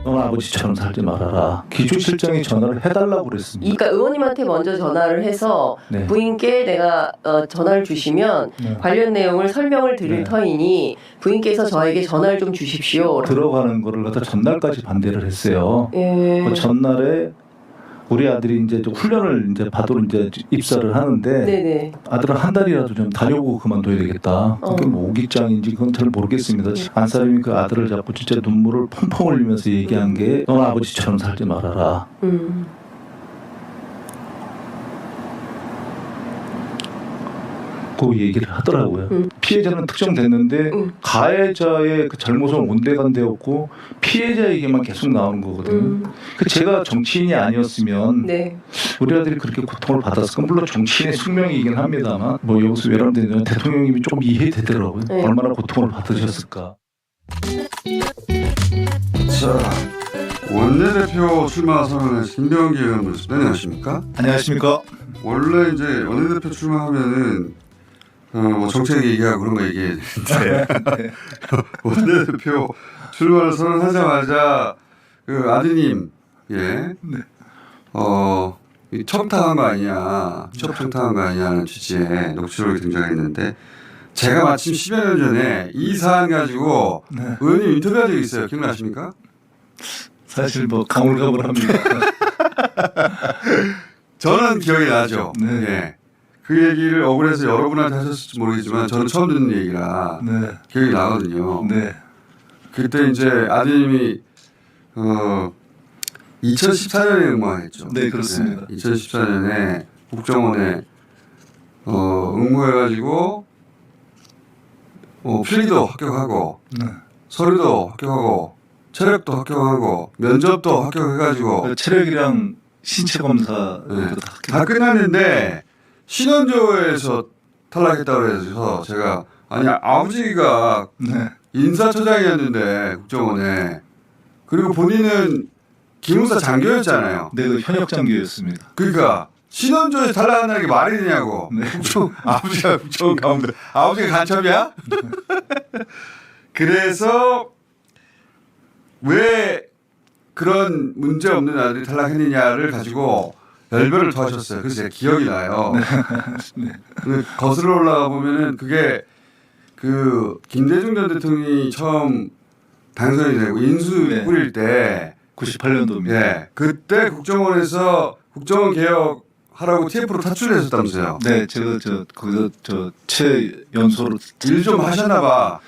넌 아버지처럼 살지 말아라. 기초실장이 전화를 해달라고 그랬습니다. 그러니까 의원님한테 먼저 전화를 해서 네. 부인께 내가 전화를 주시면 네. 관련 내용을 설명을 드릴 네. 터이니 부인께서 저에게 전화를 좀 주십시오. 들어가는 거를 갖다 전날까지 반대를 했어요. 예. 그 전날에 우리 아들이 이제 좀 훈련을 이제 받으러 이제 입사를 하는데 네네. 아들은 한 달이라도 좀 다녀보고 그만둬야 되겠다. 그게 뭐 오기장인지 그건 잘 모르겠습니다. 안사람이 그 아들을 잡고 진짜 눈물을 펑펑 흘리면서 얘기한 게 넌 아버지처럼 살지 말아라. 그 얘기를 하더라고요. 피해자는 특정됐는데 가해자의 그 잘못은 온데간데없고 피해자에게만 계속 나오는 거거든요. 그 제가 정치인이 아니었으면 네. 우리 아들이 그렇게 고통을 받았을까? 물론 정치인의 숙명이긴 합니다만 뭐 여기서 외람되는 대통령님이 좀 이해되더라고요. 네. 얼마나 고통을 받으셨을까. 자, 원내대표 출마 선언하신 김병기 의원 모습 안녕하십니까? 안녕하십니까? 원래 이제 원내대표 출마하면은 뭐 정책 얘기하고 그런 거 얘기해야 되는데 원내대표 출마를 선언하자마자 그 아드님 이 첩당한 거 아니냐, 첩청당한 거 아니냐는 취지의 녹취록이 등장했는데 제가 마침 10여 년 전에 이 사안 가지고 의원님 인터뷰한 적이 있어요. 기억나십니까? 사실 뭐 가물가물합니다. 저는 기억이 나죠. 네. 예. 그 얘기를 억울해서 여러분한테 하셨을지 모르겠지만 저는 처음 듣는 얘기라 네. 기억이 나거든요. 네. 그때 이제 아드님이 2014년에 응모했죠. 네, 그렇습니다. 2014년에 국정원에 응모해가지고 필기도 합격하고 네. 서류도 합격하고 체력도 합격하고 면접도 합격해가지고 체력이랑 신체 검사 네. 다 끝났는데 신원조에서 탈락했다고 해서 제가 아니 아버지가 네. 인사처장이었는데 국정원에 그리고 본인은 기무사 장교였잖아요. 네, 그 현역 장교였습니다. 그러니까 신원조에서 탈락한다는 게 말이 되냐고. 네. 아버지가 국정원 가운데 아버지가 간첩이야? 그래서 왜 그런 문제 없는 아들이 탈락했느냐를 가지고 열변을 토하셨어요. 그래서 제가 기억이 나요. 네. 거슬러 올라가 보면은 그게 그 김대중 전 대통령이 처음 당선이 되고 인수 네. 꾸릴 때 98년도입니다. 예, 그때 국정원에서 국정원 개혁하라고 TF로 타출했었다면서요. 네, 제가 최연소로 일 좀 하셨나 봐.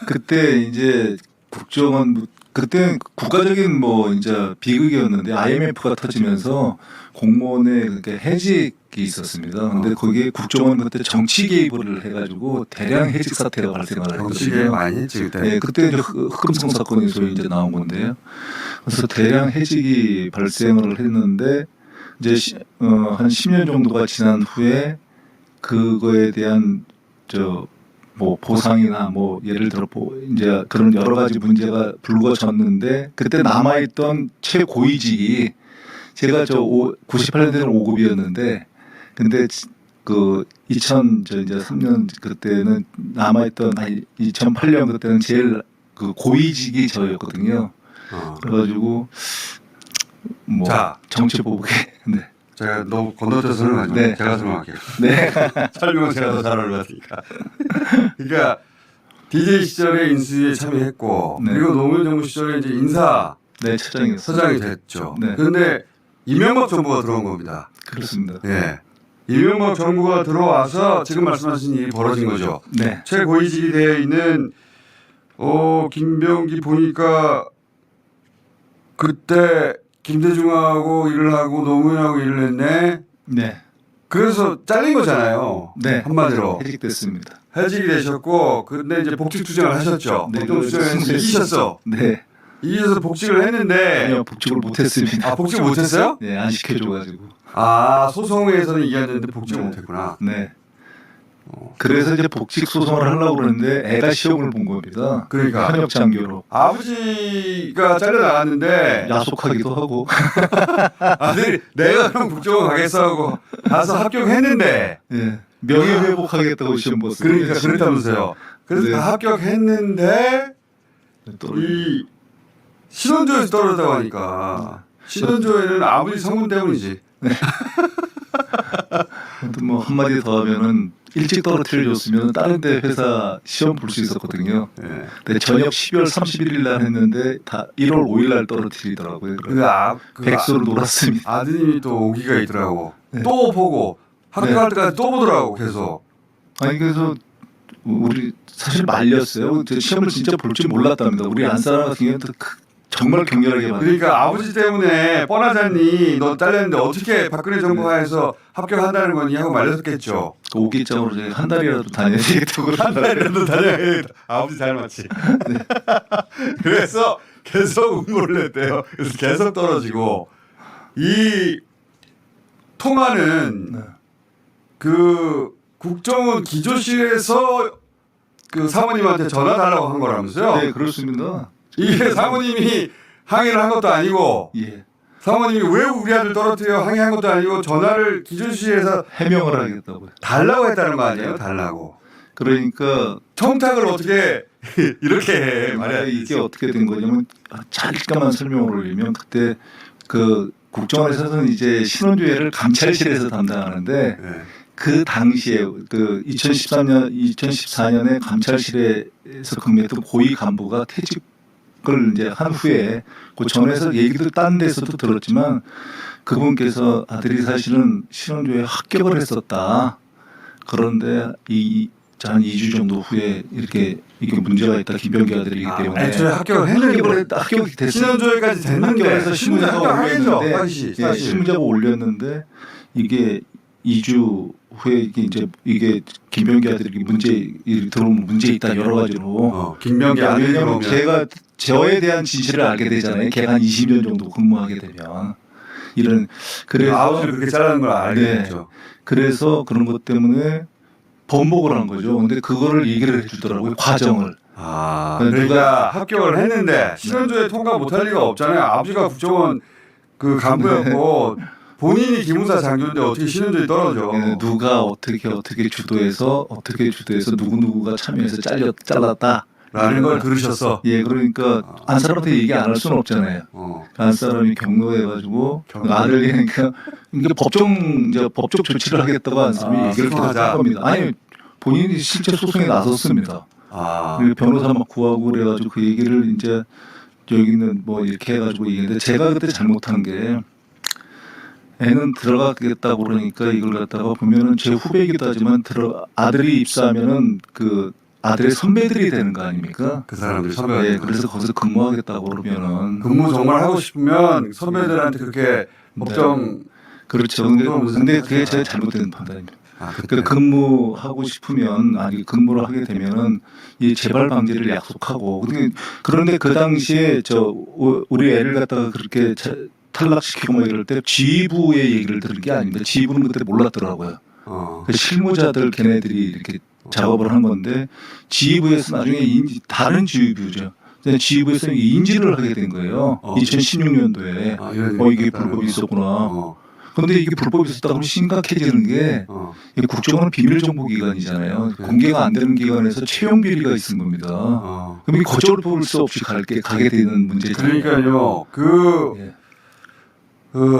그때 이제 국정원 그때 국가적인 뭐 이제 비극이었는데 IMF가 터지면서 공무원의 그렇게 해직이 있었습니다. 근데 거기에 국정원 그때 정치 개입을 해가지고 대량 해직 사태가 발생을 정치 개혁 했거든요. 많이 했지 그때. 네, 그때 이제 흑금성 사건이 소위 이제 나온 건데요. 그래서 대량 해직이 발생을 했는데 이제 한 10년 정도가 지난 후에 그거에 대한 뭐 보상이나 뭐 예를 들어 이제 그런 여러 가지 문제가 불거졌는데 그때 남아있던 최고위직이 제가 98년도에는 5급이었는데 근데 그 2003년 그때는 남아있던 2008년 그때는 제일 그 고위직이 저였거든요. 그래가지고 뭐 자. 정치 보복에 네. 제가 너무 건너뛰어서는 하지 네. 제가 설명할게요. 네. 설명은 제가 더 잘 알았으니까. 그러니까 DJ 시절에 인수위에 참여했고 네. 그리고 노무현 정부 시절에 이제 인사 네, 차장이었어요. 서장이 됐죠. 네. 그런데 이명박 정부가 들어온 겁니다. 그렇습니다. 예. 이명박 정부가 들어와서 지금 말씀하신 일이 벌어진 거죠. 네. 최고위직이 되어 있는 김병기 보니까 그때 김대중하고 일을 하고 노무현하고 일을 했네. 네. 그래서 잘린 거잖아요. 네. 한마디로. 해직됐습니다. 해직이 되셨고 근데 이제 복직 투쟁을 하셨죠. 네, 복직 투쟁에서 이기셨어. 네. 이기셔서 복직을 했는데 아니요, 복직을 못했습니다. 아 복직 못했어요? 네, 안 시켜줘가지고. 아 소송에서는 이겼는데 복직을 네. 못했구나. 네. 그래서 이제 복직 소송을 하려고 그러는데 애가 시험을 본 겁니다. 그러니까 현역 장교로. 아버지가 잘려 나갔는데 야속하기도 하고. 아들이 내가 그럼 국정원 가겠어 하고 가서 합격했는데 예. 명예 회복하겠다고 시험 봤어요. 그러니까 그렇다면서요. 그래서 네. 다 합격했는데 또 이 신원조에서 떨어졌다고 하니까 신원조에는 아버지 성분 때문이지. 또 뭐 한마디 더 하면은 일찍 떨어뜨려줬으면 다른 데 회사 시험 볼 수 있었거든요. 예. 근데 저녁 12월 31일 날 했는데 다 1월 5일 날 떨어뜨리더라고요. 그 백수로 놀았습니다. 아드님이 또 오기가 있더라고. 네. 또 보고 학교 네. 갈 때까지 또 보더라고 계속. 아니 그래서 우리 사실 말렸어요. 저 시험을 진짜 볼 줄 몰랐답니다. 우리 안사람 같은 경우는 정말 격렬하게 말렸어요. 그러니까 아버지 때문에 뻔하잖니. 너 딸렸는데 어떻게 박근혜 정부가 해서 합격한다는 거니 하고 말렸겠죠. 오기장으로 제가 한 달이라도 다녀야 되겠다고 한 달이라도 다녀야겠다. 아버지 닮았지. 그래서 계속 응모를 했대요. 그래서 계속 떨어지고 이 통화는 네. 그 국정원 기조실에서 그 사모님한테 전화 달라고 한 거라면서요? 네 그렇습니다. 이게 사모님이 항의를 한 것도 아니고 예. 사모님이 왜 우리 아들 떨어뜨려 항의한 것도 아니고 전화를 기조실에서 해명을 하겠다고요. 달라고 했다는 거 아니에요? 달라고. 그러니까 청탁을 어떻게 이렇게 해 말이야. 이게 어떻게 된 거냐면 잠깐만 설명을 올리면 그때 그 국정원에서는 이제 신원조회를 감찰실에서 담당하는데 네. 그 당시에 그 2014년에 감찰실에서 근무했던 고위 간부가 퇴직을 이제 한 후에 그 전에서 얘기도 딴 데서도 들었지만 그분께서 아들이 사실은 신원조회에 합격을 했었다. 그런데 한 2주 정도 후에 이렇게 이게 문제가 있다. 김병기 아들이기 때문에 애초에 합격을 했는데 합격이 됐어요. 신원조회까지 됐는데 학교에서 신문자가 올렸는데 당시 예, 신문자가 올렸는데 이게 2주 후에 이게 김병기 아들이 들어오면 문제 있다 여러 가지로. 김병기 아들이 왜냐하면 오면 제가 저에 대한 진실을 알게 되잖아요. 걔가 한 20년 정도 근무하게 되면 이런 그래서 아버지를 그렇게 잘라는 걸 알겠죠. 그래서 그런 것 때문에 번복을 한 거죠. 근데 그거를 얘기를 해주더라고요. 과정을. 그러니까 합격을 했는데 신원조회 통과 못할 리가 없잖아요. 아버지가 국정원 그 간부였고 본인이 기무사 장교인데 어떻게 신원조회 떨어져? 누가 어떻게 주도해서 누구가 참여해서 잘랐다. 라는 걸 들으셨어. 예, 그러니까 안 사람한테 얘기 안 할 수는 없잖아요. 안 사람이 경로해가지고 아들이니까 이게 법적 조치를 하겠다고 안 사람이 얘기를 계속 할 겁니다. 아니 본인이 실제 소송에 나섰습니다. 변호사 막 구하고 그래가지고 그 얘기를 이제 여기는 뭐 이렇게 해가지고 얘기했는데 제가 그때 잘못한 게 애는 들어가겠다고 그러니까 이걸 갖다가 보면은 제 후배이기도 하지만 아들이 입사하면은 그 아들의 선배들이 되는 거 아닙니까? 그 사람들이 선배가. 네, 그래서 거기서 근무하겠다고 그러면은 근무 정말 하고 싶으면 선배들한테 그렇게 법정 그렇죠. 근데 그게 제가 잘못된 판단입니다. 그때. 그러니까 근무하고 싶으면 근무를 하게 되면은 이 재발 방지를 약속하고 그런데 그 당시에 우리 애를 갖다가 그렇게 탈락시키고 뭐 이럴 때 지휘부의 얘기를 들은 게 아닙니다. 지휘부는 그때 몰랐더라고요. 그 실무자들 걔네들이 이렇게 작업을 한 건데 지휘부에서 나중에 다른 지휘부죠. 지휘부에서 인지를 하게 된 거예요. 2016년도에 이게 불법이 있었구나. 그런데 이게 불법이 있었다 그러면 심각해지는 게 국정원은 비밀정보기관이잖아요. 공개가 안 되는 기관에서 채용 비리가 있는 겁니다. 그럼 이 거절 볼 수 없이 가게 되는 문제잖아요. 그러니까요.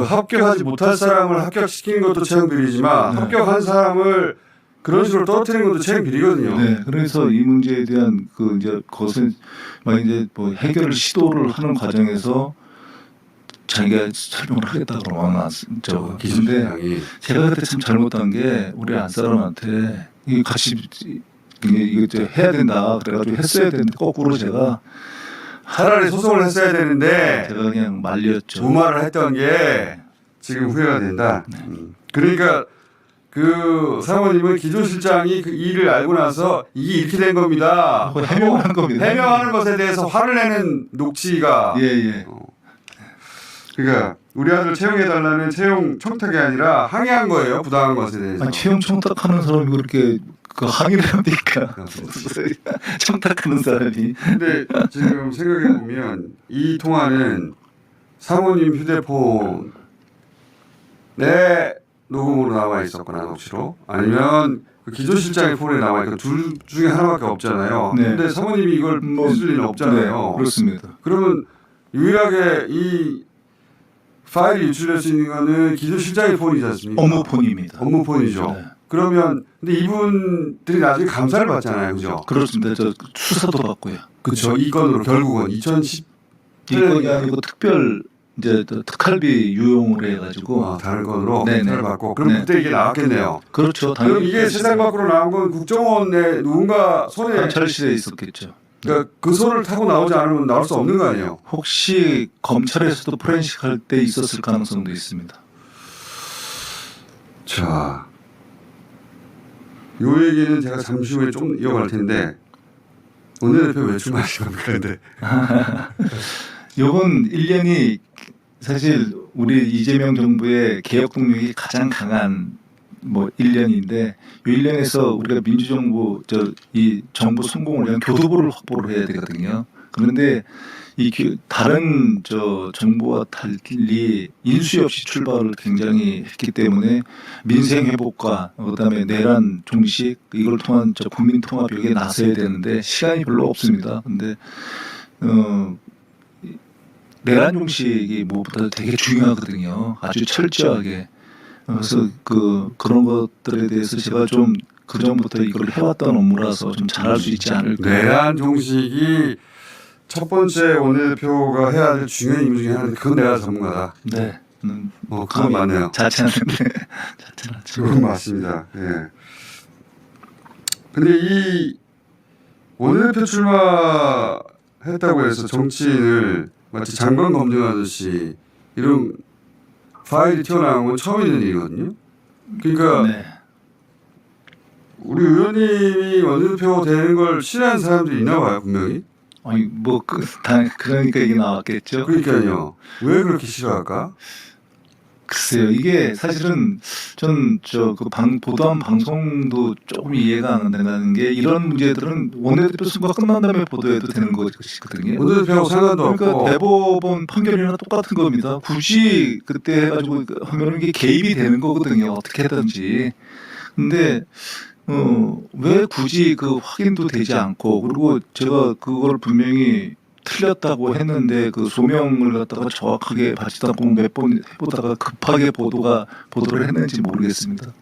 합격하지 못할 사람을 합격시키는 것도 채용 비리지만 합격한 사람을 그런 식으로 떨어뜨리는 것도 채용 비리거든요. 네, 그래서 이 문제에 대한 그것은 막 이제 뭐 해결을 시도를 하는 과정에서 자기가 설명을 하겠다 그러면 기준대 제가 그때 참 잘못한 게 우리 안 사람한테 이 같이 이거 해야 된다 그래가지고 했어야 되는데 거꾸로 제가 차라리 소송을 했어야 되는데 제가 그냥 말렸죠. 무마를 했던 게 지금 후회가 된다. 그러니까 그 사모님은 기조실장이 그 일을 알고 나서 이게 이렇게 된 겁니다. 해명하는 겁니다. 해명하는 것에 대해서 화를 내는 녹취가. 예. 그러니까 우리 아들 채용해달라는 채용 청탁이 아니라 항의한 거예요. 부당한 것에 대해서. 채용 청탁하는 사람이 그렇게 항의를 합니까? 청탁하는 사람이. 근데 지금 생각해 보면 이 통화는 사모님 휴대폰에 녹음으로 나와 있었거나 녹취로 아니면 그 기조실장의 폰에 나와 있고 둘 중에 하나밖에 없잖아요. 네. 근데 사모님이 이걸 믿을 리는 없잖아요. 네, 그렇습니다. 그러면 유일하게 이 파일이 유출될 수 있는 거는 기조실장의 폰이지 않습니까? 업무폰입니다. 업무폰이죠. 네. 그러면 근데 이분들이 나중에 감사를 받잖아요, 그죠? 그렇습니다. 저 수사도 받고요. 그렇죠. 이 건으로 결국은 2010 이건이 아니고 특별 이제 특할비 유용을 해가지고 다른 건으로 네네. 감사를 받고 그럼 네. 그때 이게 나왔겠네요. 그렇죠. 그럼 당연히 이게 세상 밖으로 나온 건 국정원의 누군가 손에 감찰실에 있었겠죠. 그러니까 그 손을 타고 나오지 않으면 나올 수 없는 거 아니에요? 혹시 검찰에서도 포렌식 할 때 있었을 가능성도 있습니다. 자, 요 얘기는 제가 잠시 후에 좀 이어갈 텐데 오늘 대표 왜 출마하신 겁니까? 근데 이번 1년이 사실 우리 이재명 정부의 개혁 동력이 가장 강한 뭐 1년인데 이 1년에서 우리가 민주정부 이 정부 성공을 위한 교두보를 확보를 해야 되거든요. 그런데 다른 정부와 달리 인수 없이 출발을 굉장히 했기 때문에 민생 회복과 그다음에 내란 종식 이걸 통한 국민 통합 여기에 나서야 되는데 시간이 별로 없습니다. 근데 내란 종식이 무엇보다 되게 중요하거든요. 아주 철저하게. 그래서 그런 것들에 대해서 제가 좀 그 전부터 이걸 해왔던 업무라서 좀 잘할 수 있지 않을까. 내란 종식이 첫 번째 원내대표가 해야 될 중요한 임무 중에 하나인데 그건 내가 전문가다. 네. 그건 맞네요. 자체하는데 그건 맞습니다. 예. 근데 이 원내대표 출마했다고 해서 정치인을 마치 장관 검증하듯이 이런 파일이 튀어나온 건 처음 있는 일이거든요. 그러니까 네. 우리 의원님이 원내대표 되는 걸 싫어하는 사람들이 있나 봐요, 분명히. 아니 그러니까 이게 나왔겠죠. 그러니까요. 왜 그렇게 싫어할까? 글쎄요, 이게 사실은 전 보도한 방송도 조금 이해가 안 된다는 게 이런 문제들은 원내대표 선거가 끝난 다음에 보도해도 되는 것이거든요. 원내대표하고 상관도 그러니까 없고. 대법원 판결이랑 똑같은 겁니다. 굳이 그때 해가지고 하면 이게 개입이 되는 거거든요. 어떻게 하든지. 근데 왜 굳이 확인도 되지 않고 그리고 제가 그걸 분명히 틀렸다고 했는데 그 소명을 갖다가 정확하게 받지도 않고 몇 번 해보다가 급하게 보도를 했는지 모르겠습니다.